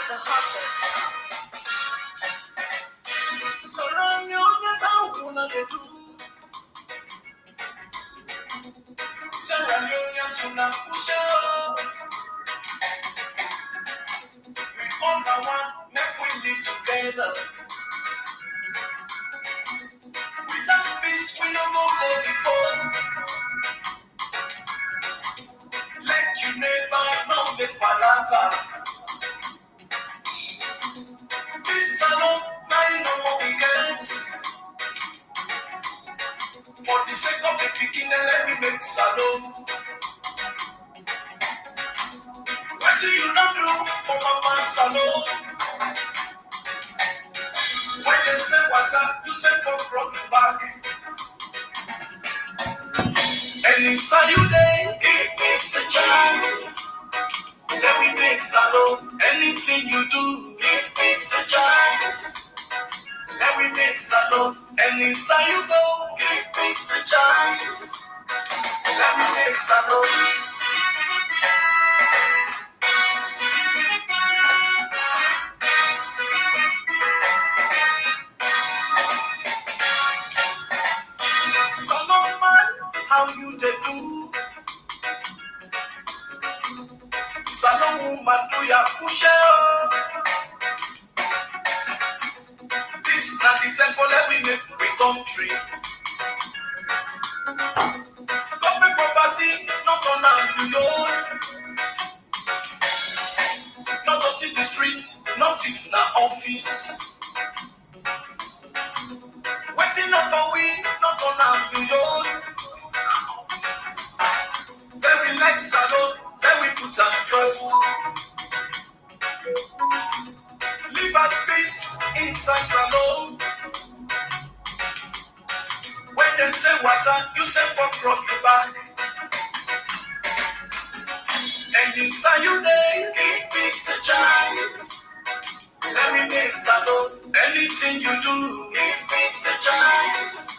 the hottest. We all are one, make we live together. Without peace, we no go before. Let you neighbor know the palava. This salon, now no more we get. For the sake of the beginning, let me make salon. What do you not do for my man salon? When they say water, you say for broken back. And inside you there, give peace a chance. Let me make salon. Anything you do, give peace a chance. Let me make salon. And inside you go, give peace a chance. Let me make salon. Salon man, how you they do? Salon woman, do ya push it? This not the temple that we make we country. Government property, not on our you. Not out in the streets, not if na office. Waiting up for we, not on our you. Then we like salon, then we put am first. Live at peace inside salon. When they say water, you say for brought you back. And inside you there, give peace a chance. Let me make salon. Anything you do, give peace a chance.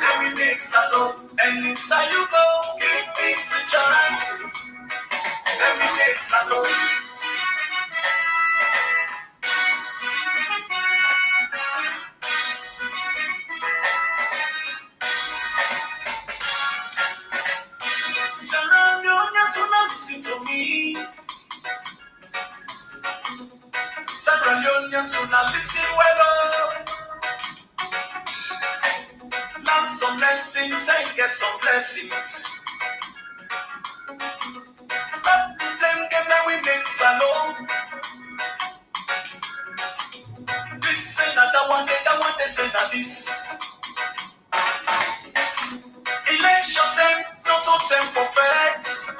Let me make salon. And inside you go, give peace a chance. Let me make salon. Listen to me. Sierra Leoneans who now listen well up. Learn some lessons and get some blessings. Stop playing game that we make salon. This say not that one, that one they say not this. Election time, not all time for facts.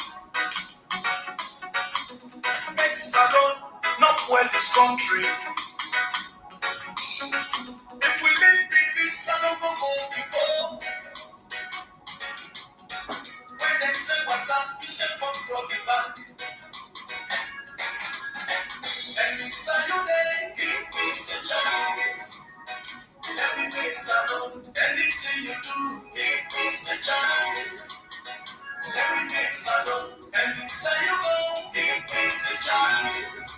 Salon, not well this country. If we live in this salon, go before. When they say water, you say for broken back. And inside you there, give peace a chance. Let me make salon. Anything you do, give peace a chance. Let me make salon. And inside you go, give peace a chance.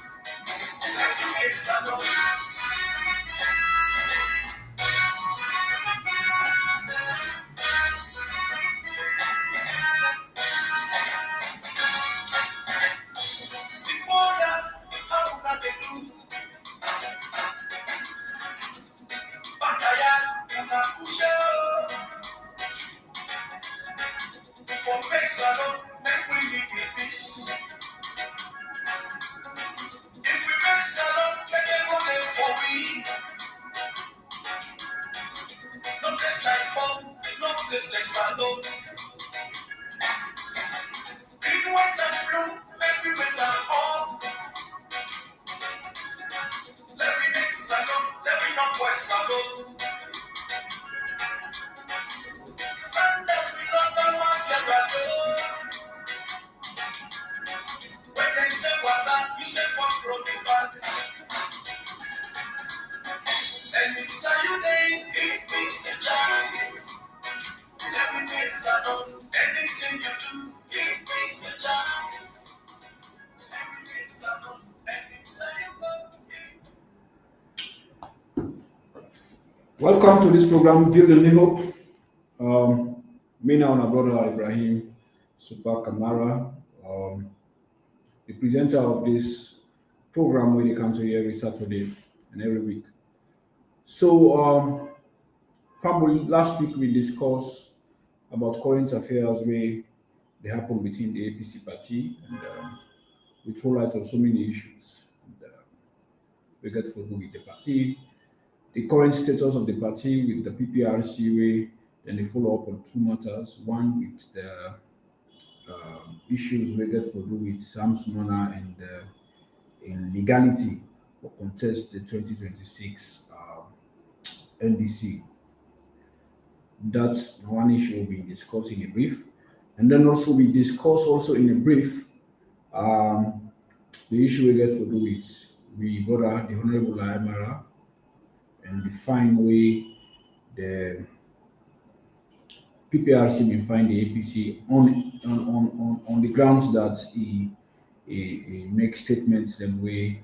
Let me make salon. Before that, how would they do? Bakaya, Yanakusha. For make salon, make we live in peace. If we make salon, make them go there for we. No place like home, no place like salon. Green, white, and blue, make we wear some all. Let me make salon, let me not wear salon. And that we love the ones Sierra Leone. When they say water, you say one broken back. And inside you there, give peace a chance. Let me make salon. Anything you do, give peace a chance. Let me make salon. And inside you Welcome to this program, Build a New Hope. Me now, my brother Ibrahim Super Kamara, um, the presenter of this program where they come to here every Saturday and every week. So, Family, last week we discussed about current affairs where they happen within the APC party, and we throw light on so many issues. And, we get to do with the party, the current status of the party with the PPRC way, then they follow up on two matters. One with the issues we get to do with Sam Sumana and in legality for contest the 2026 NDC. That's one issue we'll be discussing in a brief. And then also we discuss also in a brief um, the issue we get to do with we brother the Honorable Marah and the fine way the PPRC will find the APC on the grounds that he makes statements that way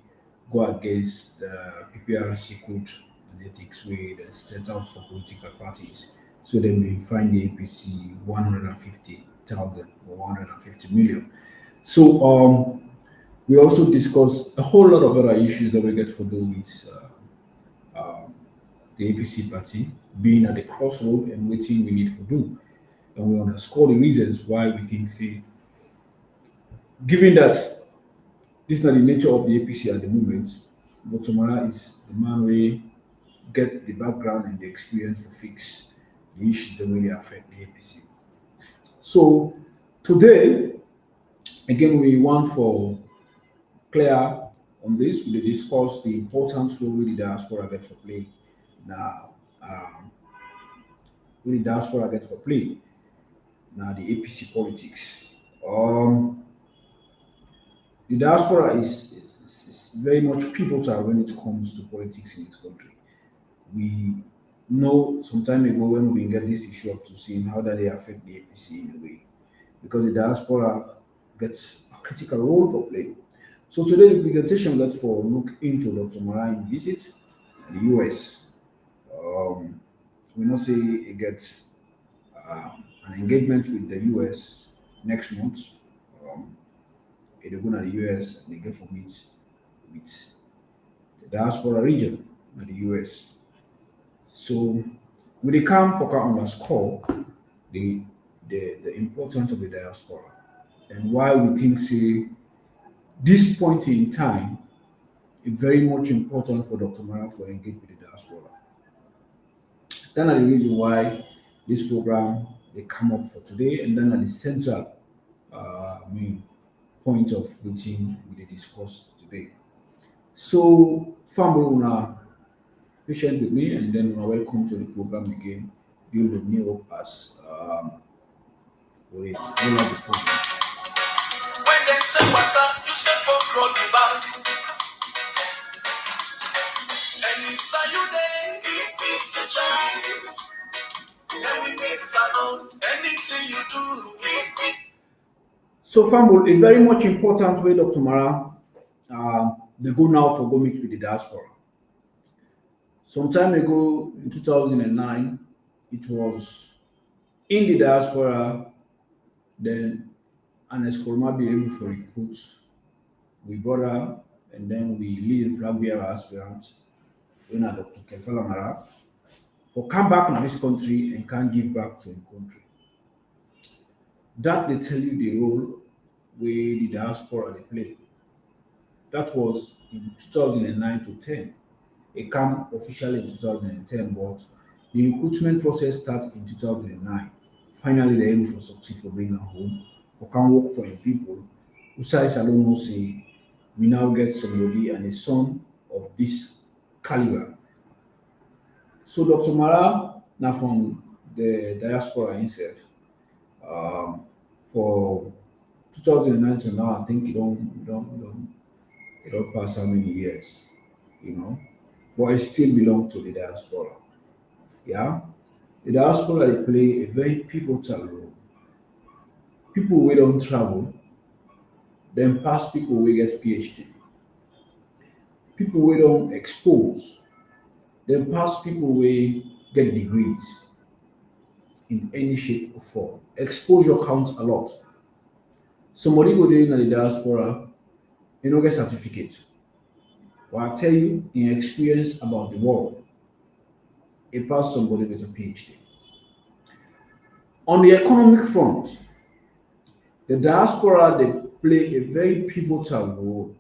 go against the PPRC code and ethics way that's set out for political parties. So then we find the APC 150,000 or 150 million. So we also discuss a whole lot of other issues that we get to do with the APC party being at the crossroad and waiting we need to do. And we underscore the reasons why we think, say, given that this is not the nature of the APC at the moment, but Tomara is the man we get the background and the experience to fix the issues that really affect the APC. So today, again, we want for clear on this. We discuss the important role really the diaspora get to play now. Really diaspora get to play now the APC politics. Um, the diaspora is very much pivotal when it comes to politics in this country. We know some time ago when we get this issue up to seeing how that they affect the APC in a way, because the diaspora gets a critical role for play. So today the presentation let for look into Dr. Marine visit in the US. Um, we know say he gets an engagement with the US next month. Um, they go to the US and they get for meet with the diaspora region in the US. So we dey come for underscore the, the importance of the diaspora and why we think say this point in time is very much important for Dr. Mara for engage with the diaspora. That are the reason why this program they come up for today, and then at the central main point of routine we dey discuss today. So family una patient with me, and then una welcome to the program again. Build a new hope as we roll out the program. When they say water, you say for road me back. And inside you there, give peace a chance. Then we make salon. Anything you do, give me. So, family, a very much important way, Dr. Mara, they go now for go meet with the diaspora. Some time ago, in 2009, it was in the diaspora, then an Eskolma be able to recruit we brother, and then we lead flag bearer aspirants, in Dr. Kaifala Marah, for come back in this country and can give back to the country. That they tell you the role where the diaspora they play. That was in 2009 to 10. It came officially in 2010, but the recruitment process started in 2009. Finally, they're able to succeed for bringing her home, or can work for the people who size alone will say, we now get somebody and a son of this caliber. So Dr. Mara, now from the diaspora himself, um, for 2009 to now, I think it don't pass how many years, you know, but it still belongs to the diaspora. Yeah, the diaspora they play a very pivotal role. People we don't travel, then pass people we get PhD. People we don't expose, then pass people we get degrees in any shape or form. Exposure counts a lot. Somebody go there in the diaspora, you know, get certificate. Well, I tell you in experience about the world, it passed somebody with a PhD. On the economic front, the diaspora they play a very pivotal role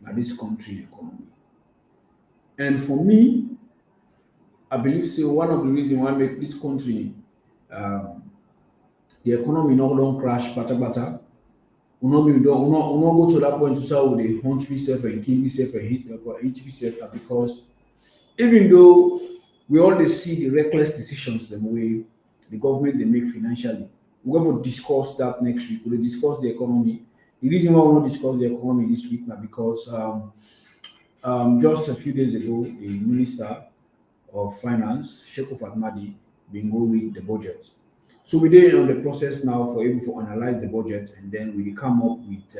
in this country economy. And for me, I believe so one of the reasons why make this country um, the economy not don't crash bata. We not go to that point to say we dey hunt myself and kill myself and hit myself because even though we always see the reckless decisions the way the government they make financially, we're going to discuss that next week. We'll discuss the economy. The reason why we will not discuss the economy this week now because just a few days ago, the Minister of Finance, Sheikh Fatmadi, been go with the budget. So we did on the process now for able to analyze the budget and then we come up with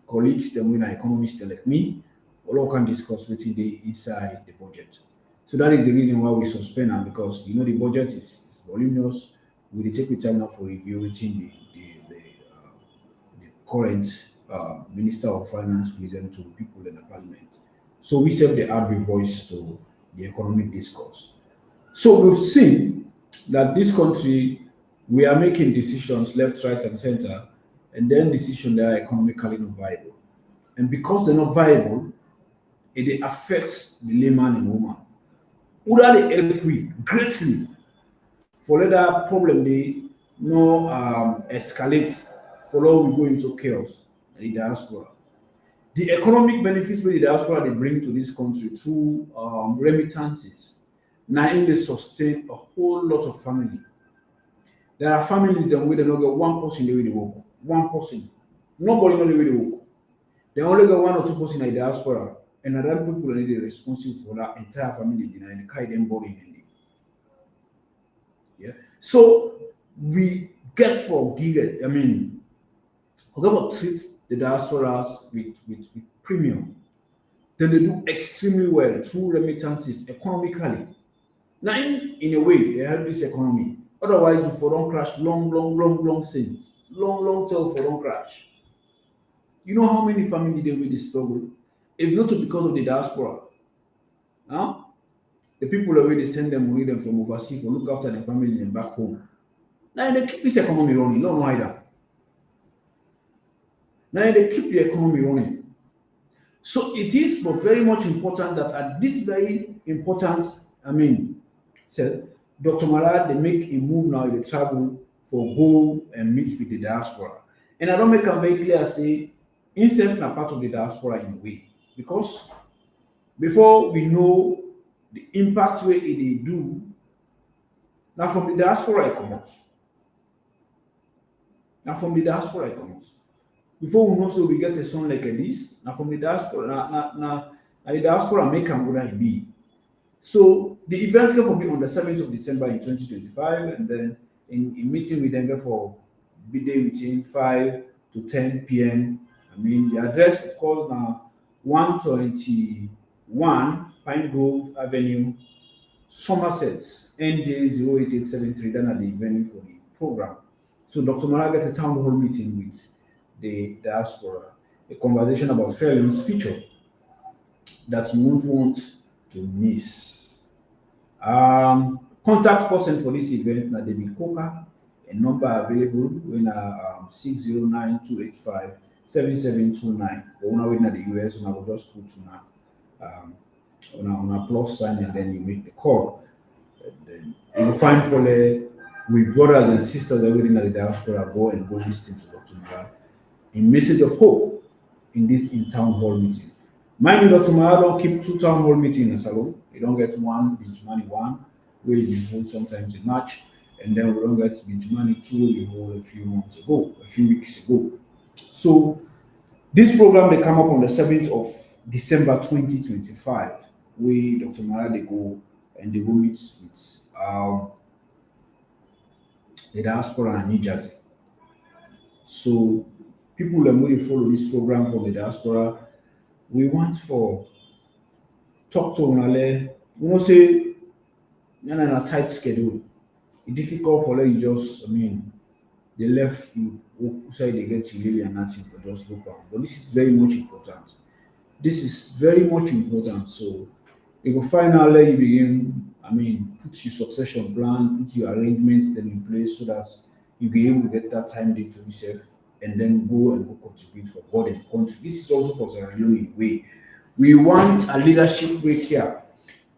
colleagues, then we are economists like me, all can discuss what's inside the budget. So that is the reason why we suspend them because you know the budget is voluminous. We dey take the time now for review within the current Minister of Finance present to people in the Parliament. So we serve the add voice to the economic discourse. So we've seen that this country we are making decisions left, right, and center, and then decisions that are economically not viable. And because they're not viable, it affects the layman and woman. Would that help we greatly for let that problem they no escalate, for all we go into chaos in the diaspora. The economic benefits with the diaspora they bring to this country through remittances. Now in they sustain a whole lot of family. There are families that we don't get one person they will work. One person. Nobody know they will work. They only get one or two person in the diaspora, and other people are really responsible for that entire family and the kind them boring in it. Yeah. So we get forgiven. I mean, whoever treats the diasporas with premium, then they do extremely well through remittances economically. Now, in a way, they help this economy. Otherwise, if we don't crash, long since. Long tail for don't crash. You know how many families they will struggle? If not because of the diaspora. Huh? The people that they send them money them from overseas for look after the family and back home. Now they keep this economy running, not either. Now they keep the economy running. So it is but very much important that at this very important, said Dr. Marah, they make a move now, they travel for go and meet with the diaspora. And I don't make a very clear say, himself na part of the diaspora in a way. Because before we know the impact where they do, now from the diaspora it comes. Now from the diaspora it comes. Before we know so we get a son like this, now from the diaspora, now the diaspora make them what it be. So the event will be on the 7th of December in 2025, and then in meeting with them for midday between 5 to 10 p.m. The address of course now 121 Pine Grove Avenue, Somerset, NJ08873. Then at the venue for the program. So Dr. Marah get a town hall meeting with the diaspora, a conversation about Fairland's future that you won't want to miss. Contact person for this event now David Coker, a number available when 609-285-7729. But when we're in the US, I will just put on a plus sign and then you make the call. And then you'll find for with brothers and sisters everything at the diaspora go listen to Dr. Marah in message of hope in this in town hall meeting. Mind you, Dr. Marah don't keep two town hall meetings in a salon. You don't get one Benjumani one, where you hold sometimes in March, and then we don't get Benjumani two, we hold a few weeks ago. So this program they come up on the 7th of December 2025, where Dr. Marah they go and they go meet with the diaspora in New Jersey. So people that will follow this program from the diaspora, we want for talk to Onale, say and on a tight schedule. It's difficult for them just, they left you outside they get you really and nothing for just look around. But this is very much important. This is very much important. So you will find out where you begin, put your succession plan, put your arrangements then in place so that you be able to get that time day to yourself and then go contribute for God and country. This is also for Sierra Leone in a way. We want a leadership break here.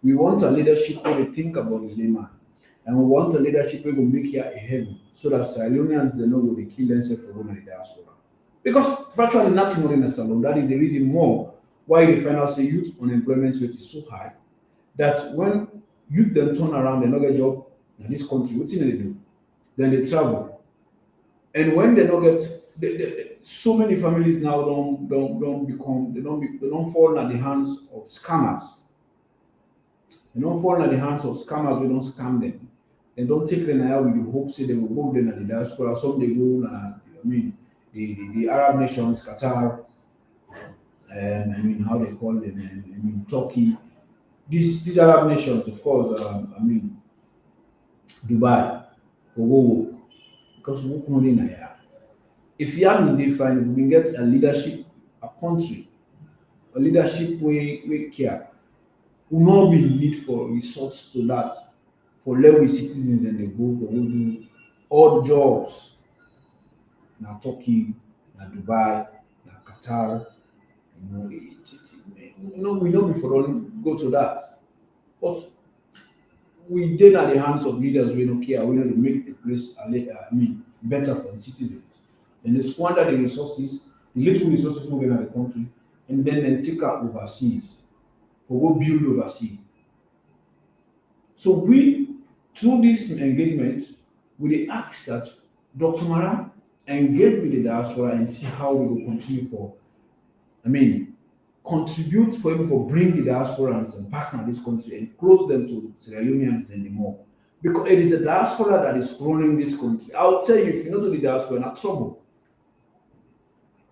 We want a leadership where they think about the layman. And we want a leadership where we make here a heaven so that Sierra Leoneans they know what they kill themselves for going to the diaspora. Because virtually nothing more in a salon. That is the reason more why they find out the youth unemployment rate is so high that when youth then turn around and not get job in this country, what thing they do? Then they travel. And when they don't get so many families now don't fall in the hands of scammers. They don't fall in the hands of scammers, we don't scam them. They don't take them out with the hope say they will go then at the diaspora. Some they go the Arab nations, Qatar, how they call them, Turkey. These Arab nations, of course, Dubai, Ogo, because we work in here. If you have in fine, we can get a leadership, a country, a leadership we care. Will not be need for resorts to that for level citizens and they go for do all the jobs. Now Turkey, now Dubai, now Qatar, we know before don't go to that. But we then at the hands of leaders we don't care, we know to make the place better for the citizens. And they squander the resources, the little resources moving in the country, and then take out overseas or go build overseas. So we, through this engagement, we ask that Dr. Marah engage with the diaspora and see how we will continue contribute for even for bring the diasporans and partner this country and close them to Sierra Leoneans then the more. Because it is the diaspora that is running this country. I'll tell you, if you're not to the diaspora, not trouble.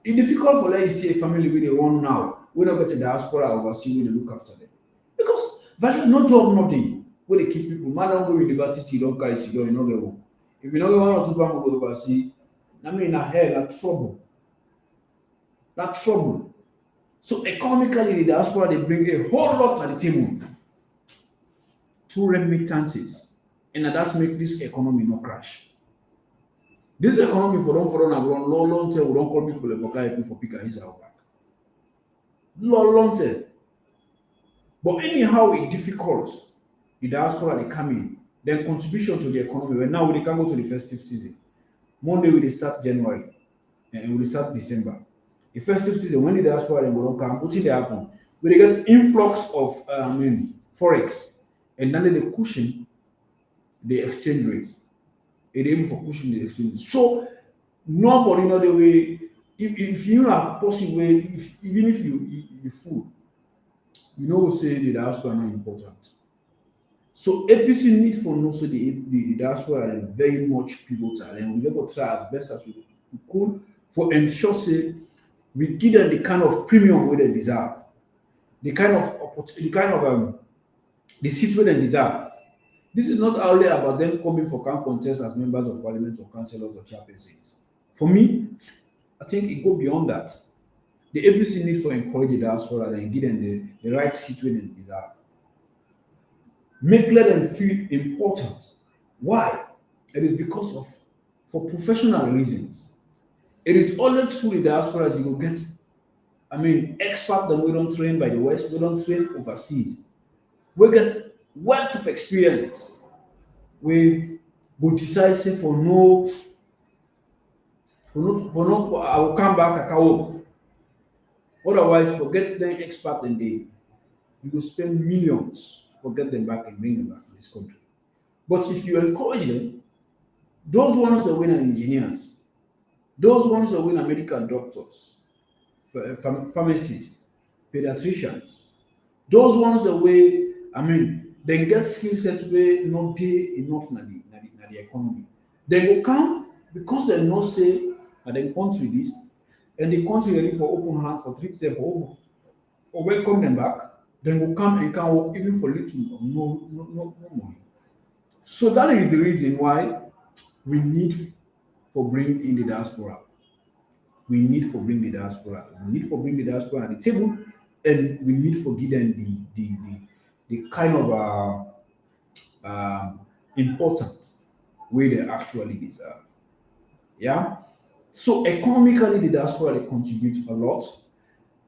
It's difficult for let's see a family with a run now. We don't get a diaspora overseas, we look after them. Because that's no job, no day. Where they keep people. Man don't go university, you don't carry cigar, you don't get work. If you don't get one or two families go overseas, that's trouble. That's trouble. So economically, the diaspora they bring a whole lot to the table through remittances, and that make this economy not crash. This economy for don't follow long term, we don't call people for pick his out back. Long term. But anyhow, it's difficult. The diaspora they come in, then contribution to the economy. Well, now we can go to the festive season. Monday we start January, and we start December. The festive season, when the diaspora then go come, what they happen? We get influx of forex, and then they cushion the exchange rate. It able for pushing the exchange. So nobody know the way. If you are possible, even if you fool, we say the diaspora not important. So APC need for know so the diaspora are very much pivotal, and we therefore try as best as we could for ensure say we give them the kind of premium where they deserve, the kind of the seat where they deserve. This is not only about them coming for camp contests as members of parliament or councillors or chairpersons. For me, I think it goes beyond that. The APC need for encourage the diaspora and give them the right seat where they deserve. Let them feel important. Why? It is because of for professional reasons. It is only through the diaspora you will get, experts that we don't train by the West, we don't train overseas. We get wealth of experience. We would decide say for no, I will come back, I can work. Otherwise, forget them expert and they you will spend millions to get them back and bring them back to this country. But if you encourage them, those ones that win are engineers, those ones that win are medical doctors, pharmacists, pediatricians, those ones that way, they get skill sets where not day enough na the economy. They will come because they know say that the country this, and the country ready for open hand for treat them for welcome them back. Then will come and can work even for little or no money. So that is the reason why we need for bring in the diaspora. We need for bring the diaspora. We need for bring the diaspora at the table, and we need for give them the kind of important way they actually deserve. Yeah. So economically, the diaspora they contribute a lot,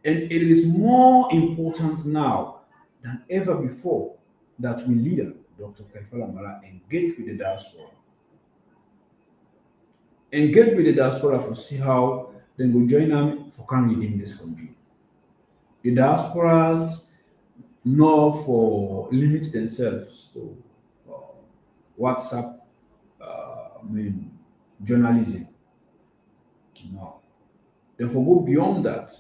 and it is more important now than ever before that we leader, Dr. Kaifala Marah, engage with the diaspora. Engage with the diaspora for see how they go join them for can redeem this country. The diasporas not for limit themselves to uh, WhatsApp, journalism. No. Therefore, go beyond that.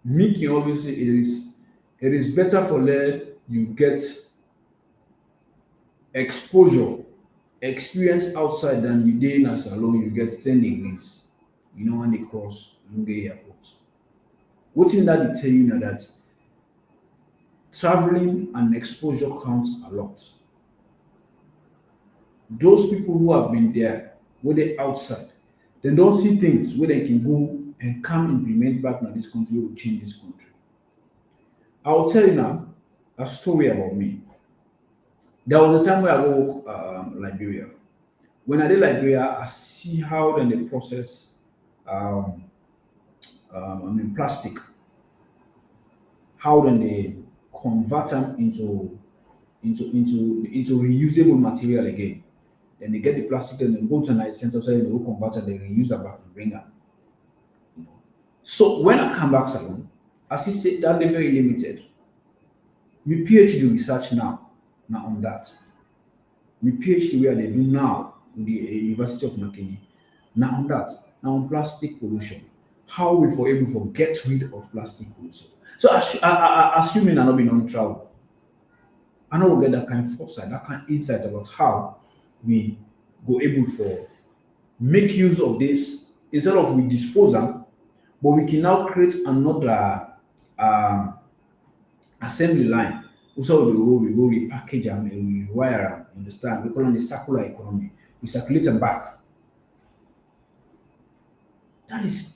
Making obviously it is better for let you get exposure, experience outside than you dey as alone you get 10 degrees. You know when they cross Lunge Airport. Wetin that dey tell you now that traveling and exposure counts a lot. Those people who have been there, where they outside, they don't see things where they can go and come implement back in this country will change this country. I will tell you now a story about me. There was a time where I go Liberia. When I did Liberia, I see how then they process um, plastic, how then they convert them into reusable material again. Then they get the plastic and then go to a center so they will convert it, they reuse it back and bring it. You know. So when I come back salon, as he said that they're very limited. My PhD research now on that. My PhD where they do now with the University of Makeni, now on that, now on plastic pollution. How we for able to get rid of plastic pollution. So assuming I not been on travel, I know we get that kind of foresight, that kind of insight about how we go able for make use of this instead of we dispose them, but we can now create another um, assembly line. Also, we package them and we wire them. Understand? We call it the circular economy. We circulate them back. That is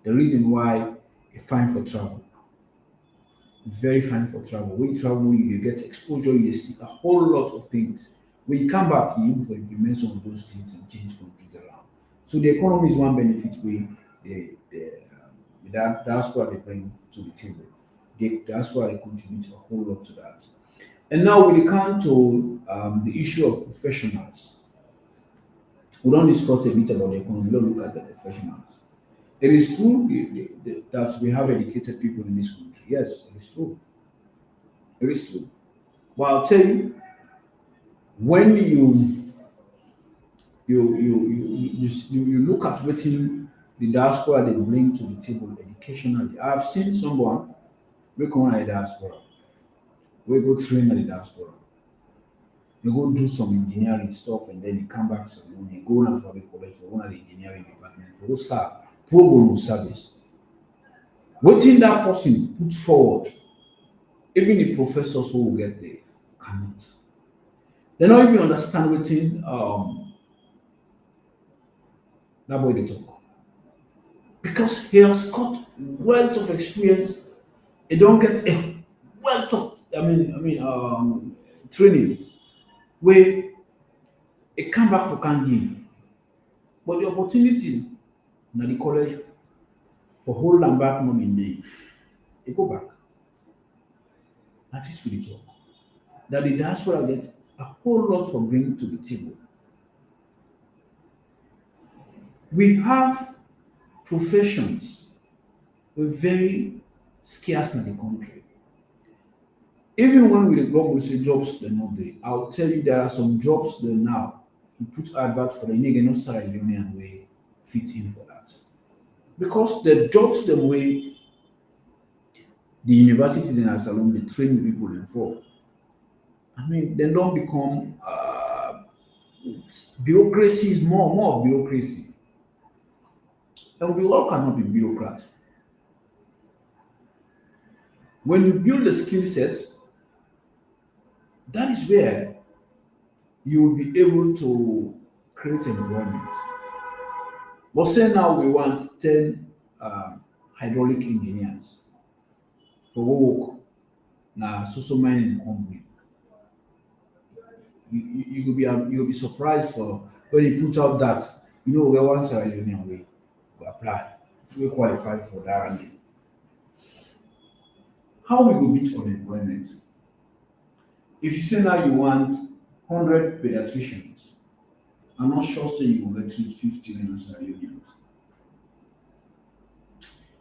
the reason why it's fine for travel. Very fine for travel. When you travel, you get exposure, you see a whole lot of things. When you come back, you able to implement some of those things and change countries around. So the economy is one benefit we the diaspora they bring to the table. The diaspora they contribute a whole lot to that. And now we come to the issue of professionals. We don't discuss a bit about the economy. We don't look at the professionals. It is true that we have educated people in this country. Yes, it is true. It is true. But I'll tell you, when you look at what the diaspora they bring to the table educationally, I've seen someone we come at the diaspora, we go train at the diaspora, you go do some engineering stuff, and then you come back some money, go on for the college for one of the engineering department, for go serve pro bono service. What in that person put forward, even the professors who will get there cannot. They don't even understand what in that boy they talk. Because he has got wealth of experience, he don't get a wealth of trainings where it come back for can give. But the opportunities na the college for hold and back money in day, they go back. That is really talk. That the diaspora gets a whole lot for bringing to the table. We have professions were very scarce in the country. Even when we go we say jobs they're not there, I'll tell you there are some jobs there now. You put advert for the nigga no Sierra Leonean way fit in for that. Because the jobs the way the universities in Salon they train people in for. I mean, they don't become bureaucracy is more of bureaucracy. And we all cannot be bureaucrats. When you build a skill set, That is where you will be able to create employment. But say now we want 10 hydraulic engineers for work na so mining company. You will be surprised for when you put out that we want Sierra Leonean we go apply, we qualify for that ranking. How we go beat unemployment? If you say now you want 100 pediatricians, I'm not sure say you will get reach 50 in Sierra Leoneans.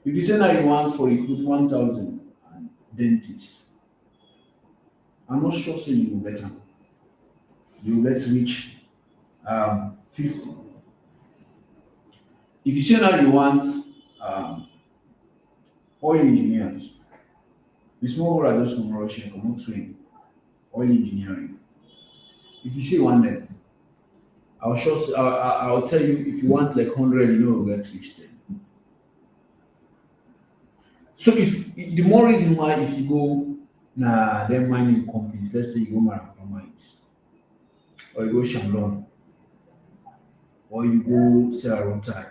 If you say now you want for recruit 1,000 dentists, I'm not sure say you will get them. You will get reach 50. If you say now you want um, oil engineers, the small brother just from Russia come train oil engineering. If you say one them, I'll tell you if you want like 100, you'll get reach 10. So if the more reason why if you go them mining companies, let's say you go Marapa mines, or you go Shandong, or you go Sierra Rotai,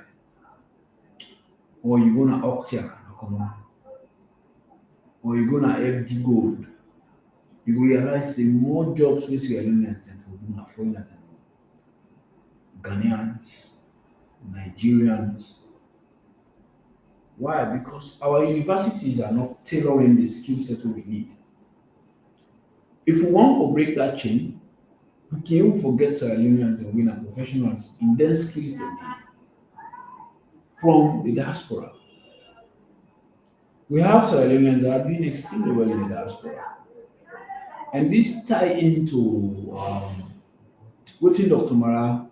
or you go na Octia, Nakoma, or you go na FD Gold, you go realize say more jobs with Sierra Leoneans than for do na foreigners than Ghanaians, Nigerians. Why? Because our universities are not tailoring the skill set we need. If we want to break that chain, we can even forget Sierra Leoneans and winner professionals in their skills they need from the diaspora. We have Sierra Leoneans that are doing extremely well in the diaspora. And this tie into what Dr. Marah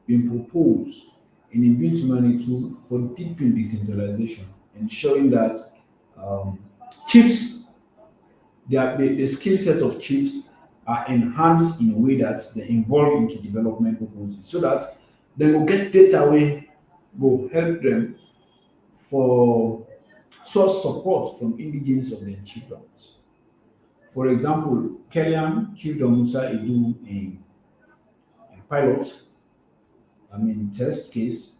been proposed in Invent Humanity for deepening decentralization, ensuring that chiefs, the skill set of chiefs are enhanced in a way that they involve into development proposals so that they will get data way will help them for source support from indigenous of their chiefdoms. For example, Kellyan Chiefdom Musa Edu in pilot, test case,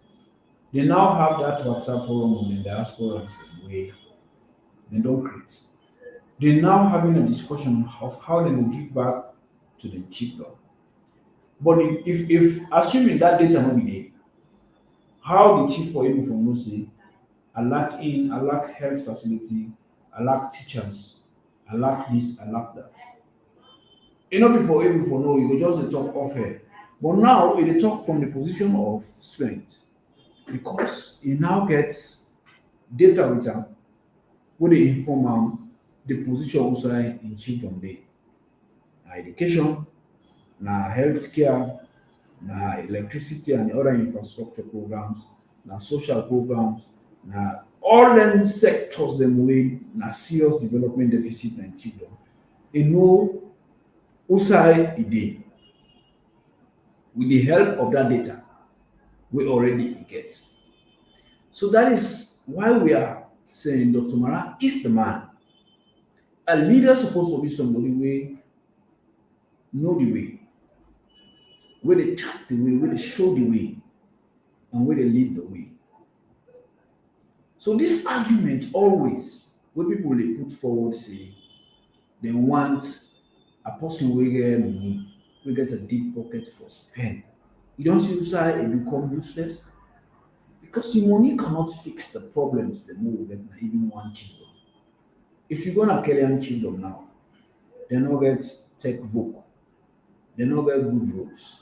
they now have that WhatsApp forum on the diaspora where they don't create. They're now having a discussion of how they will give back to the chiefdom. But if assuming that data will be there, how the chief for able for no say, I lack health facility, I lack teachers, I lack this, I lack that. Before able for no, you go just dey talk off here. But now they talk from the position of strength because he now gets data with am wey dey inform am the position outside in chiefdom dey. Na education, na healthcare, na electricity and other infrastructure programs, na social programs, na all them sectors them wey na serious development deficit in chiefdom. E know outside e dey with the help of that data we already get. So that is why we are saying Dr. Marah is the man. A leader supposed to be somebody wey know the way, where they chart the way, where they show the way, and where they lead the way. So this argument always, when people they put forward say they want a person wey get money, we get a deep pocket for spend. You don't see why it become useless because the money cannot fix the problems the move get na even one chiefdom. If you go na Kellyan chiefdom now, they no get tech book, they no get good roads.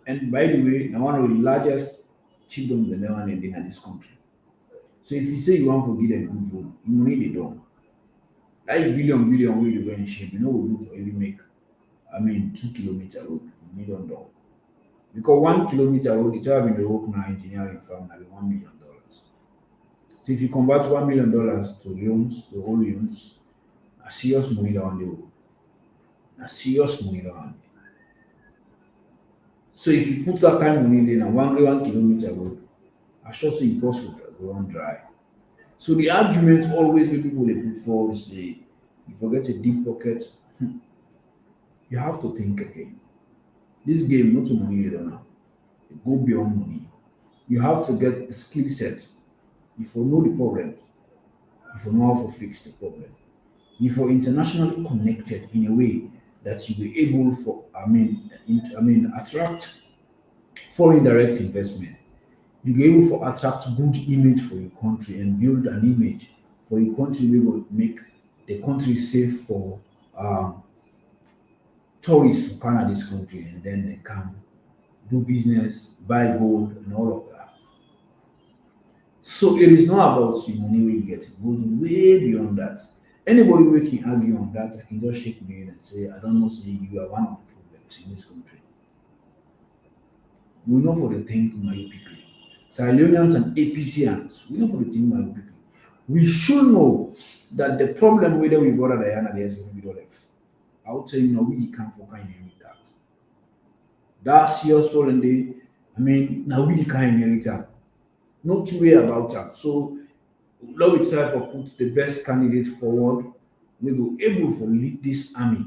And by the way, now one of the largest chiefdoms the never in this country. So if you say you want to give them good road, you money they don't. That billion way you go in shape, we do for every make 2 kilometer road, you don't know. Because 1 kilometer road, it's have in the work now engineering firm now $1 million. So if you convert $1 million to loans, to whole loans, a serious money down there. A serious money down there. So if you put that kind of money in a 1 kilometer road, I sure say it will run dry. So the argument always when people they put forward say you forget a deep pocket, You have to think again. This game, not to money you don't know. It go beyond money. You have to get a skill set. If you know the problems, if you know how to fix the problem, if you're internationally connected in a way that you be able for attract foreign direct investment, you be able for attract good image for your country and build an image for your country wey go make the country safe for um, tourists to come this country and then they can do business, buy gold and all of that. So it is not about the money we get, it goes way beyond that. Anybody who can argue on that, I can just shake my head and say, I don't know, say you are one of the problems in this country. We know for the thing myopically. Sierra Leoneans and APCians, we know for the thing myopically. We should know that the problem whether we got at Diana, there's a bit of life. I'll tell you now, we can't for kind of that. That's serious problem. Now we can't inherit that. Not two way about that. So Lord will try for put the best candidate forward. We go able for lead this army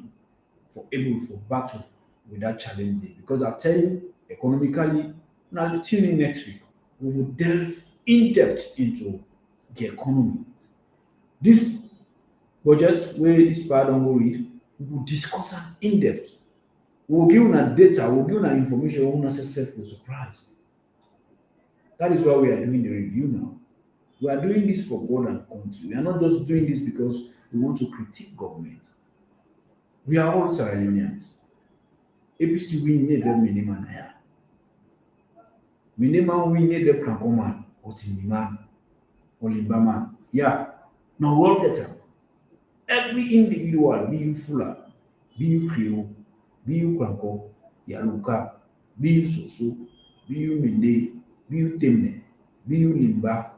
for able for battle with that challenge day. Because I tell you, economically, now tune in next week. We will delve in depth into the economy. This budget where this part don't go read, we will discuss that in depth. We will give you data, we will give you information, we will not set for surprise. That is why we are doing the review now. We are doing this for God and country. We are not just doing this because we want to critique government. We are all Sierra Leoneans. APC we need them minimum here. Minimum we need them Krankoman or Timiman or Limbaman. Yeah. Now all the time. Every individual, be you Fula, be you Creole, be you Kranko, Yaluka, be you Soso, be you Mende, be you Temne, be you Limba,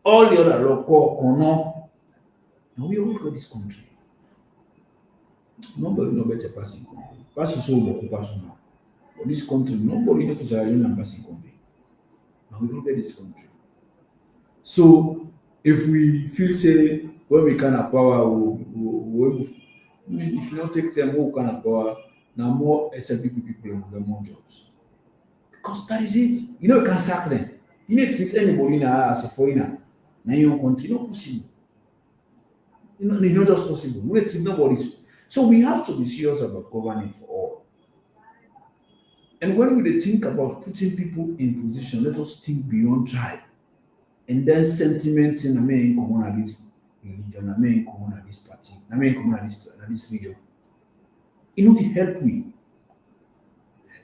all the other local Kono. Now we all got this country. Nobody no better passing country. Pass is so much personal. But this country, nobody knows Sierra Leone and passing country. Now we all get this country. So if we feel say when we can have power, if you don't take them, we can have power. Now more SLP people will get more jobs. Because that is it. You know you can sack them. You may treat anybody now as a foreigner. Now in your country, not possible. It's not just possible. We treat nobody. So we have to be serious about governing for all. And when we think about putting people in position, let us think beyond tribe. And then sentiments in American common at this religion, American common at this party, American common at this region. You know, it help me.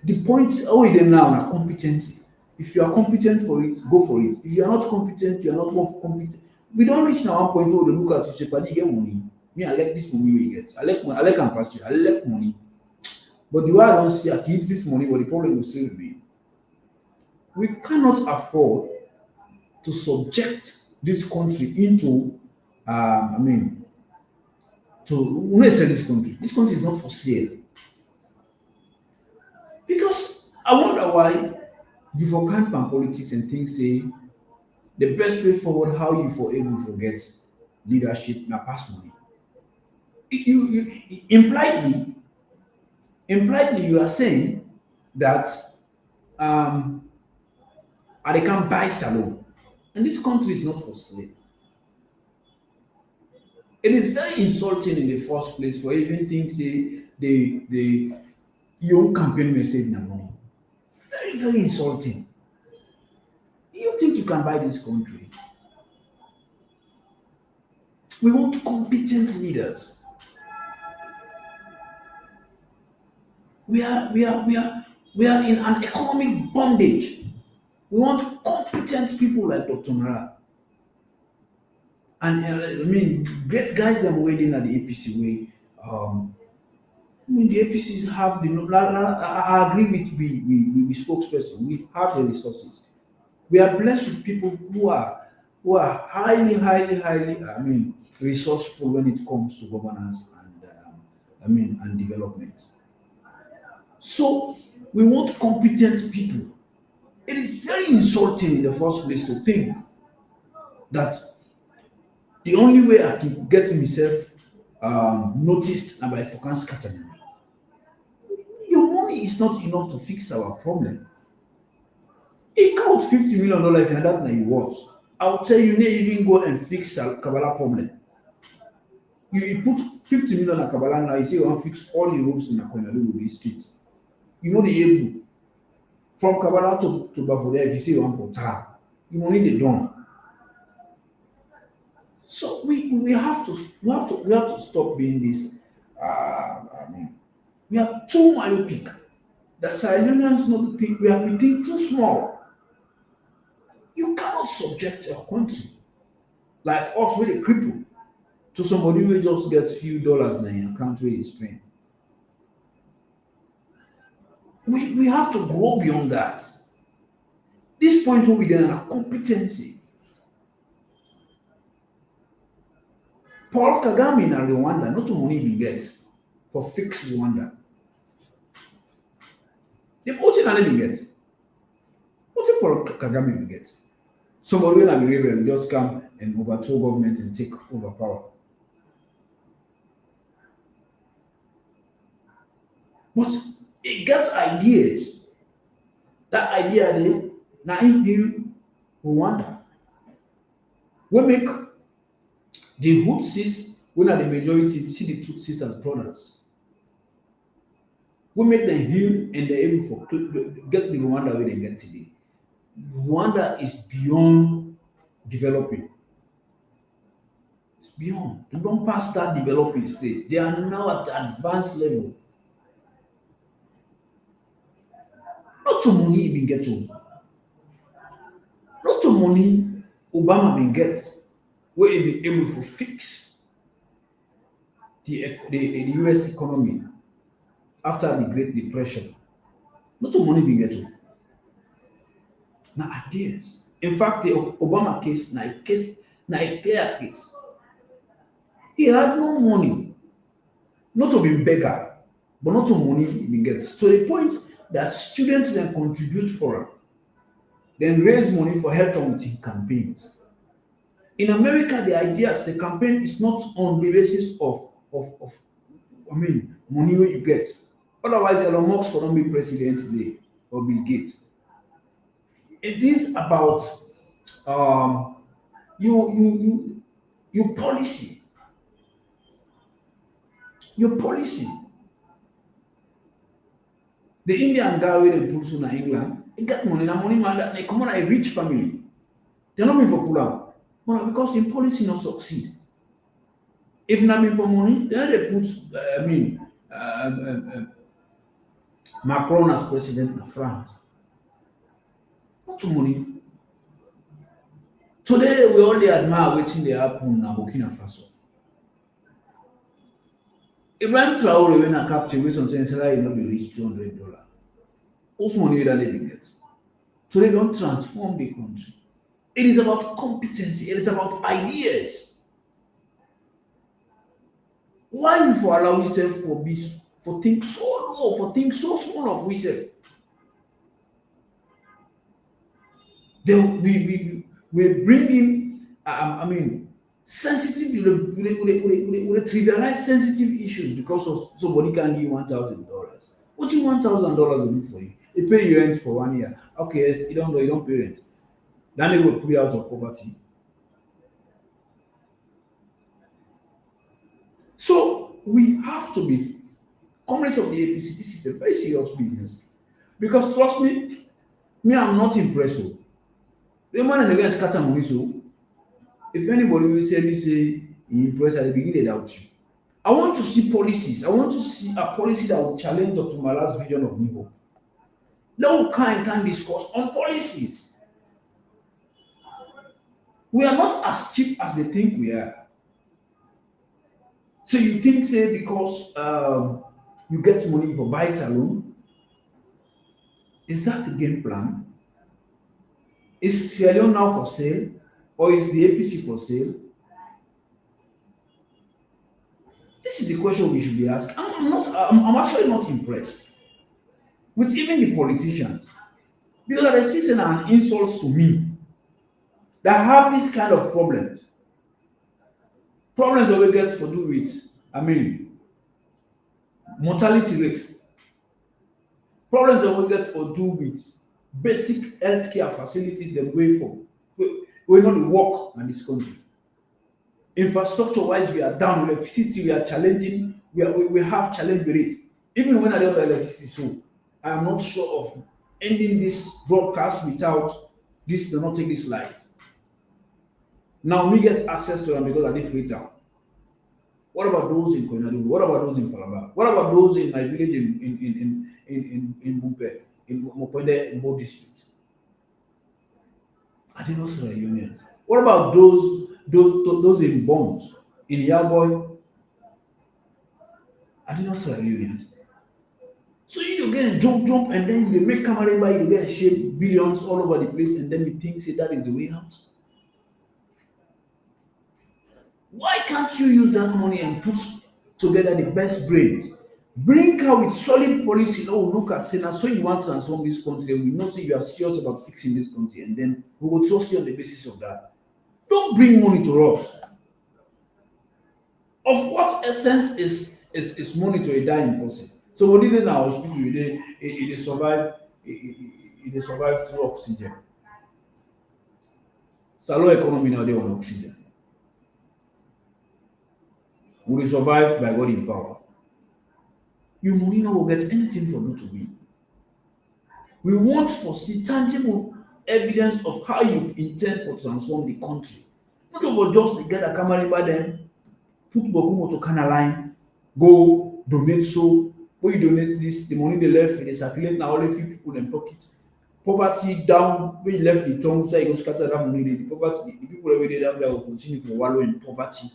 The point all of them now are competency. If you are competent for it, go for it. If you are not competent, you are not more competent. We don't reach now one point where they look at you say, "Paddy, get money. Me, I like this money we get. I like money. I like capacity. I like money." But the way I don't see, I can use this money, but the problem will still be we cannot afford to subject this country into, to when I say this country is not for sale. Because I wonder why you for camp and politics and things say the best way forward, how you for able to get leadership na pass money. You impliedly you are saying that I can buy salon. And this country is not for sale. It is very insulting in the first place for even things say the your campaign message na money. Very, very insulting. You think you can buy this country? We want competent leaders. We are in an economic bondage. We want competent people like Dr. Marah. And great guys that are waiting at the APC way. The APCs have I agree with we spokesperson. We have the resources. We are blessed with people who are highly, resourceful when it comes to governance and development. So we want competent people. It is very insulting in the first place to think that the only way I can get myself noticed and by focus scattering. money is not enough to fix our problem. It cost $50 million if that na you want. I'll tell you, you need even go and fix a Kabbalah problem. You put 50 million in Kabbalah now, you say you want to fix all the roads in Akonadu with this street. You know the able. From Kabbalah to Bafodia, if you say you want to tar, you will need the done. So we have to stop being this. We are too myopic. The Sierra not think we think too small. You cannot subject a country like us with a cripple to somebody who just gets few dollars in your country in Spain. We have to grow beyond that. This point will be then a competency. Paul Kagame in Rwanda, not to money he gets for fix Rwanda. The voting and they get. What if Paul Kagame will get? Somebody will be rebel just come and overthrow government and take over power. But it gets ideas. That idea they now in Rwanda. We make the Hutsis, when are the majority, see the Tutsis as brothers. We make them heal and they're able to get the Rwanda where they get today. Rwanda is beyond developing. It's beyond. They don't pass that developing stage. They are now at the advanced level. Not to money even get to. Not to money Obama been get where he be able to fix the US economy after the Great Depression. Not to money been get to. Now ideas. In fact, the Obama case, now a clear case. He had no money, not to be beggar, but not to money he gets. To the point that students then contribute for him, then raise money for health campaigns. In America, the ideas, the campaign is not on the basis of money where you get. Otherwise, Elon Musk will not be president today or Bill Gates. It is about your policy. Your policy. The Indian guy where they put in England, he got money. Now money man that they come on a rich family. They're not meant for pull out. Because in policy not succeed. If not mean for money, then they put Macron as president of France. Not to money. Today we only admire waiting they happen in Burkina Faso. Ibrahim Traore when a captain with something salary not be reach $200. Also money that they get. So they don't transform the country. It is about competency, it is about ideas. Why we for allow ourselves for things so low, for things so small of ourselves? We bring in sensitive, we trivialize sensitive issues because of somebody can give $1,000. What do $1,000 do for you? They pay you rent for 1 year. Okay, yes, you don't pay rent. Then they will put you out of poverty. So we have to be comrades of the APC. This is a very serious business. Because trust me, I'm not impressed. The man and the guy scatter money. So if anybody will say he impressed at the beginning, they doubt you. I want to see policies. I want to see a policy that will challenge Dr. Mala's vision of New Hope. No kind can discuss on policies. We are not as cheap as they think we are. So you think, say, because you get money for buy salon, is that the game plan? Is Sierra Leone now for sale, or is the APC for sale? This is the question we should be asking. I'm actually not impressed with even the politicians, because they see saying an insults to me that have this kind of problems that we get for do with, mortality rate. Problems that we get for do with basic healthcare facilities them way for we not work in this country. Infrastructure wise, we are down. Electricity, we are challenging. We have challenge with it. Even when I don't have electricity, so I am not sure of ending this broadcast without this. Do not take this light. Now we get access to them because I did free town. What about those in Koinadu? What about those in Falaba? What about those in my village in Bumpe, in Mopende, in both districts? I did not Sierra Unions. What about those in bonds in Yaboy? I did not Sierra Unions. So you get jump, and then you make camera by you get shape billions all over the place, and then you think say that is the way out. Why can't you use that money and put together the best brains? Bring out with solid policy. Oh, look at Senate. So you want to transform this country. We know say you are serious about fixing this country, and then we will trust you on the basis of that. Don't bring money to us. Of what essence is money to a dying person? So when they in our hospital, they survive through oxygen. Salo economy now they on oxygen. We survive by God in power. You money no will get anything for you to win. We want to see tangible evidence of how you intend to transform the country. Not over just to get a camera by them, put Bokumo to Canal line, go donate so, when you donate this, the money they left, they circulate now only few people in pocket. Poverty down, when you left the tongue, so you go scatter that money, the poverty, the people every day down there will continue to wallow in poverty.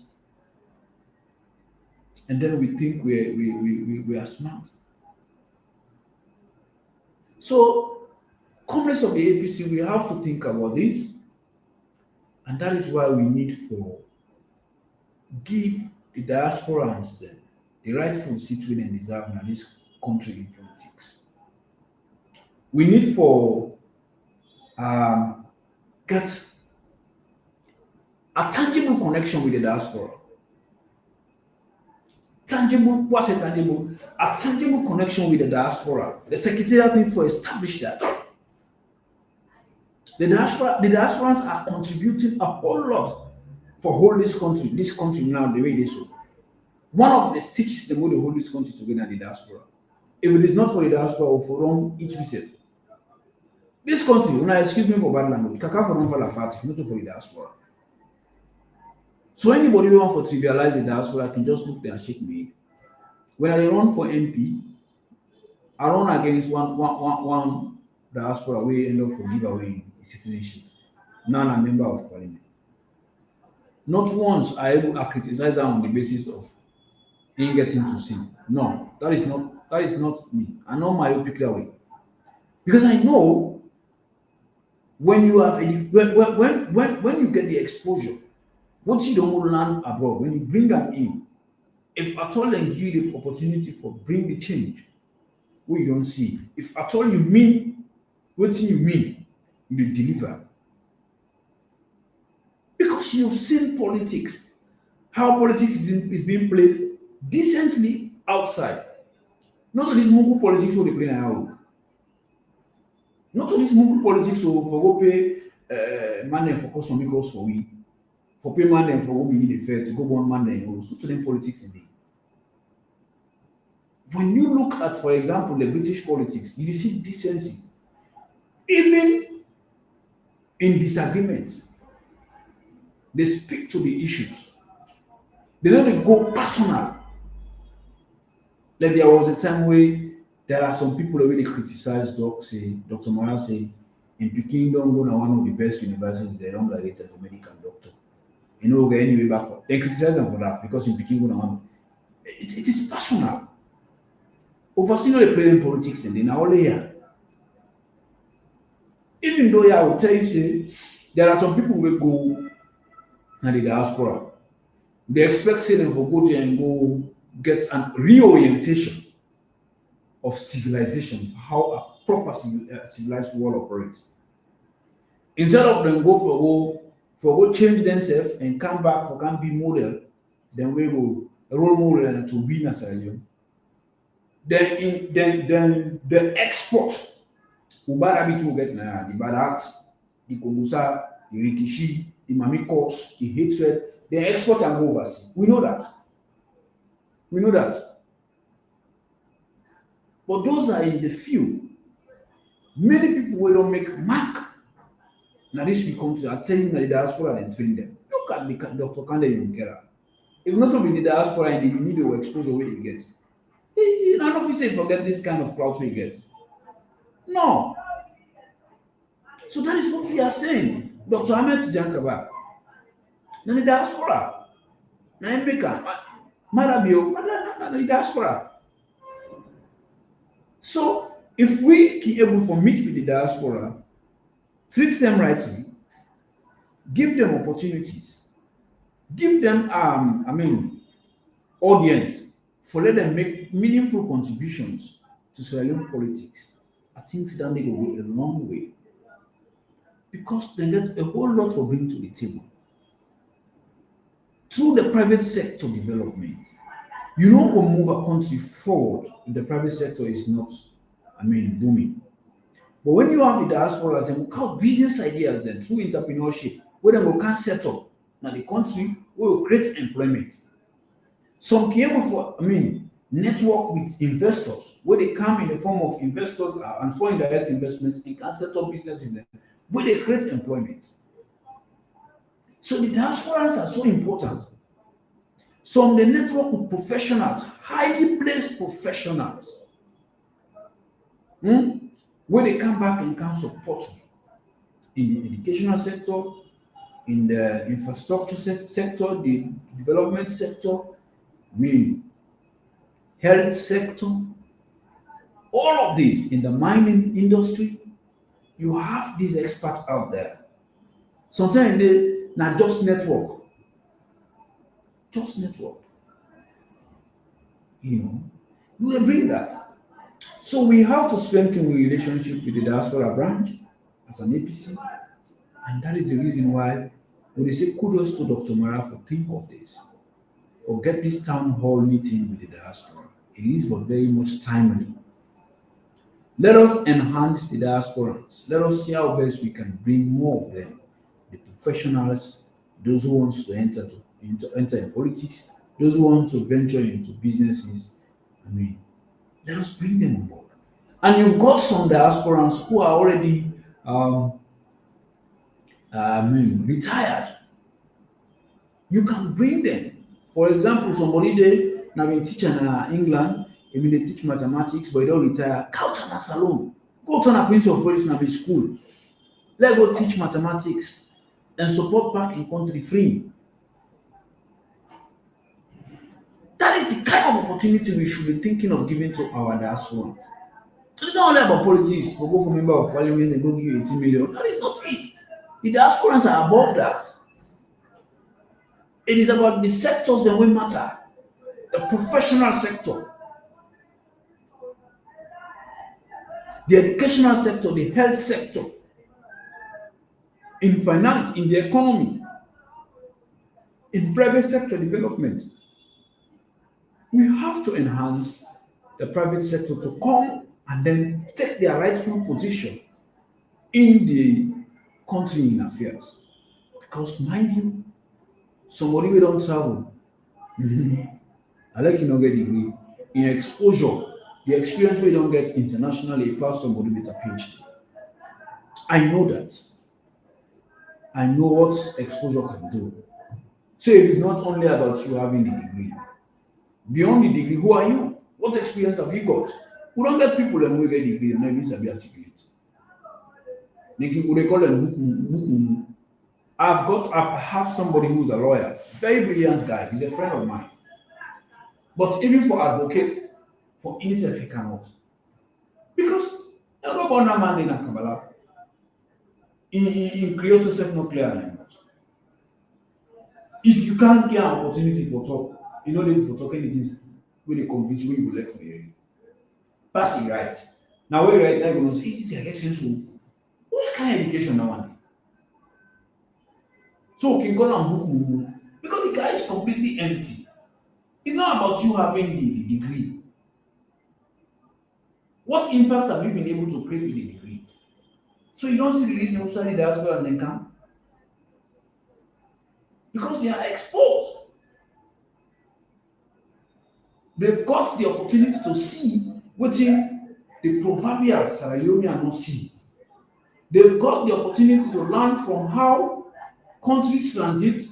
And then we think we are smart. So, comrades of the APC, we have to think about this, and that is why we need for give the diasporans the rightful seat we deserve in this country in politics. We need for get a tangible connection with the diaspora. Tangible, what's a tangible? A tangible connection with the diaspora. The secretariat needs to establish that. The diasporans are contributing a whole lot for hold this country now the way it is so. One of the stitches the way they hold this country together the diaspora. If it is not for the diaspora, we for wrong each reset. This country, when I excuse me for bad language, kaka for non for la fat, not for the diaspora. So anybody who want to trivialize the diaspora can just look there and shake me. When I run for MP, I run against one diaspora we end up for giveaway citizenship. Now I'm a member of parliament. Not once I criticize her on the basis of him getting to sin. No, that is not me. I know my own particular way. Because I know when you have when you get the exposure, once you don't learn abroad, when you bring them in, if at all they give you the opportunity for bring the change, what you don't see, if at all you mean what you mean, you deliver. Because you've seen politics, how politics is being played decently outside. Not to this Mungu politics for the play now. Not to this Mungu politics for go pay money for custom costs for we. For pay money for what we need the fair to go on money. So to them politics in there. When you look at, for example, the British politics, you see decency. Even in disagreement, they speak to the issues. They don't go personal. Like there was a time where there are some people who really criticize Dr. Marah say, in Peking don't go to one of the best universities, they don't graduate as a medical doctor. You know, get anyway backward. They criticize them for that because in Peking go to one. It is personal. Overseeing the playing politics and they now only here. Even though I will tell you, say, there are some people who go and the diaspora. They expect them to go there and go get an reorientation of civilization, how a proper civilized world operates. Instead of them go change themselves and come back for can be model, then we go role model and to be Nasarian. Then the export will buy rabbit will get the bad acts, the kobusa, the rikishi, the mamikos, the hatred, they export and go overseas. We know that. We know that. But those are in the few. Many people will don't make mark. Now this becomes are telling the diaspora and train them. Look at the Dr. Kande Yunkera. If not only the diaspora and you need to expose the way you get. None of you say forget this kind of clout we get. No. So that is what we are saying. Dr. Ahmed Jankaba. Now the diaspora. Now America. Marabio. The diaspora. So if we be able to meet with the diaspora, treat them rightly, give them opportunities, give them audience for let them make meaningful contributions to Sierra Leone politics, I think that they will go a long way. Because they get a whole lot for bringing to the table. Through the private sector development, you know what move a country forward if the private sector is not, booming. But when you have the diaspora, they will count business ideas then through entrepreneurship, where they can set up now the country will create employment. Some came for, network with investors, where they come in the form of investors and foreign direct investments and can set up businesses there, where they create employment. So the diasporans are so important. Some the network with professionals, highly placed professionals, where they come back and can support in the educational sector, in the infrastructure sector, the development sector, health sector, all of these in the mining industry. You have these experts out there. Sometimes they not just network. Just network. You will bring that. So we have to strengthen the relationship with the diaspora branch as an APC. And that is the reason why we say kudos to Dr. Marah for think of this. Or get this town hall meeting with the diaspora. It is but very much timely. Let us enhance the diasporans. Let us see how best we can bring more of them. The professionals, those who want to enter in politics, those who want to venture into businesses. Let us bring them on board. And you've got some diasporans who are already retired. You can bring them. For example, somebody there now been teaching in England, they teach mathematics, but they don't retire. Count on us alone. Go to a Prince of Wales now be school. Let go teach mathematics and support back in country free. That is the kind of opportunity we should be thinking of giving to our diasporans. It's not only about politics. For go for member of parliament, they go give you 80 million. That is not it. The diasporans are above that. It is about the sectors that will matter. The professional sector, the educational sector, the health sector, in finance, in the economy, in private sector development. We have to enhance the private sector to come and then take their rightful position in the country in affairs. Because mind you, somebody will don't travel. I like you not get degree. In exposure, the experience we don't get internationally plus somebody with a PhD. I know that. I know what exposure can do. So it is not only about you having a degree. Beyond the degree, who are you? What experience have you got? We don't get people and we get degree and not even sabi articulate. They call them. I have somebody who's a lawyer, very brilliant guy. He's a friend of mine. But even for advocates, for himself he cannot. Because everyone a man in a Kabbalah. In create yourself not clear and not. If you can't get an opportunity for talk, you know they for talking it is when they convince you you like for hearing. Pass it right. Now we right now you know say this guy gets so what's kind of education now one day? So we can call him book because the guy is completely empty. It's not about you having the degree. What impact have you been able to create with a degree? So you don't see the reason who study diaspora and then come because they are exposed. They've got the opportunity to see what the proverbial Sierra Leonean not see. They've got the opportunity to learn from how countries transit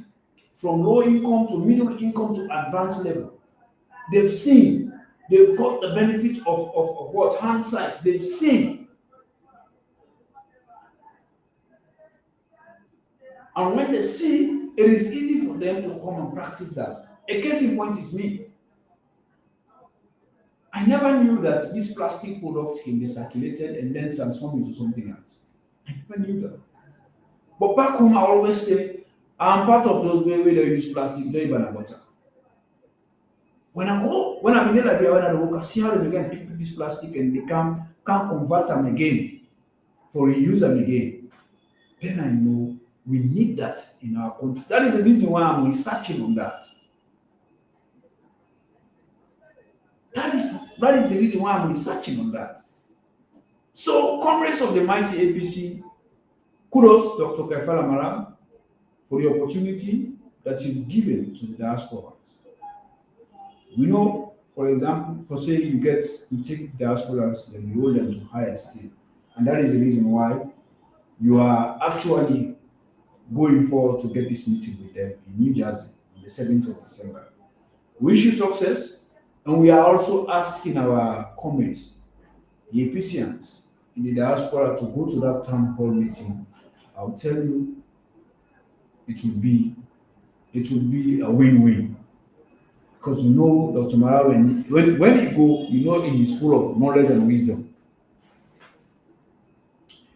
from low income to middle income to advanced level. They've seen, they've got the benefit of what? Hindsight. They've seen. And when they see, it is easy for them to come and practice that. A case in point is me. I never knew that this plastic product can be circulated and then transformed into something else. I never knew that. But back home, I always say, I'm part of those where they use plastic, don't even water. When I'm in the Liberia, when I work, I see how they can pick this plastic and they can convert them again for reuse them again. Then I know we need that in our country. That is the reason why I'm researching on that. That is the reason why I'm researching on that. So, comrades of the mighty APC, kudos Dr. Kaifala Marah for the opportunity that you've given to the diasporans. We know, for example, for say you take diasporans and you hold them to higher esteem. And that is the reason why you are actually going forward to get this meeting with them in New Jersey on the 7th of December. We wish you success, and we are also asking our comrades, the APCians in the diaspora, to go to that town hall meeting. I'll tell you, it will be a win-win. Because you know Dr. Marah, when he go, you know he is full of knowledge and wisdom.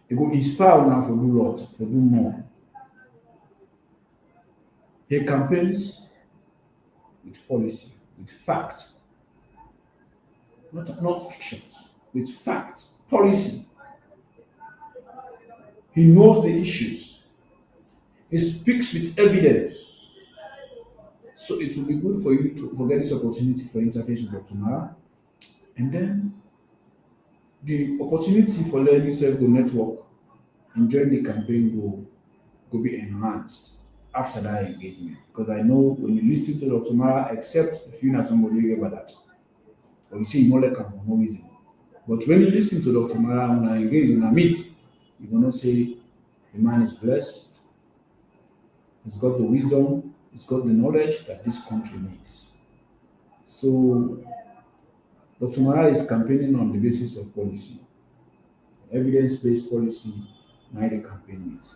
He will inspire una for do lot, for do more. He campaigns with policy, with fact, not fictions, with fact, policy. He knows the issues. He speaks with evidence. So it will be good for you to get this opportunity for interface with Dr. Marah. And then the opportunity for learning yourself to network and join the campaign will be enhanced after that engagement. Because I know when you listen to Dr. Marah, except if you're not somebody about that, or you say you know like for no reason. But when you listen to Dr. Marah, when I engage, when I meet, you're gonna say the man is blessed, he's got the wisdom, he's got the knowledge that this country needs. So Dr. Marah is campaigning on the basis of policy, evidence-based policy, not the campaign needs.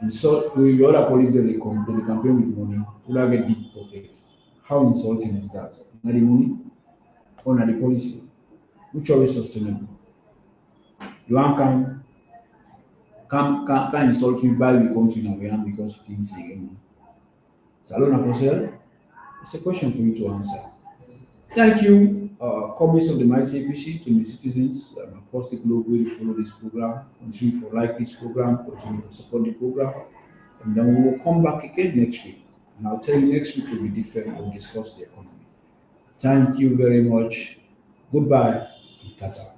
And so with your other colleagues that they campaign with money, will get deep pockets. How insulting is that? Not the money or not the policy? Which always sustainable? You can insult me by the country now because you think say money. Salona for sale? It's a question for you to answer. Thank you, comrades of the mighty APC, to the citizens across the globe who will follow this program, continue to like this program, continue to support the program, and then we will come back again next week. And I'll tell you next week will be different. We'll discuss the economy. Thank you very much. Goodbye. Tata.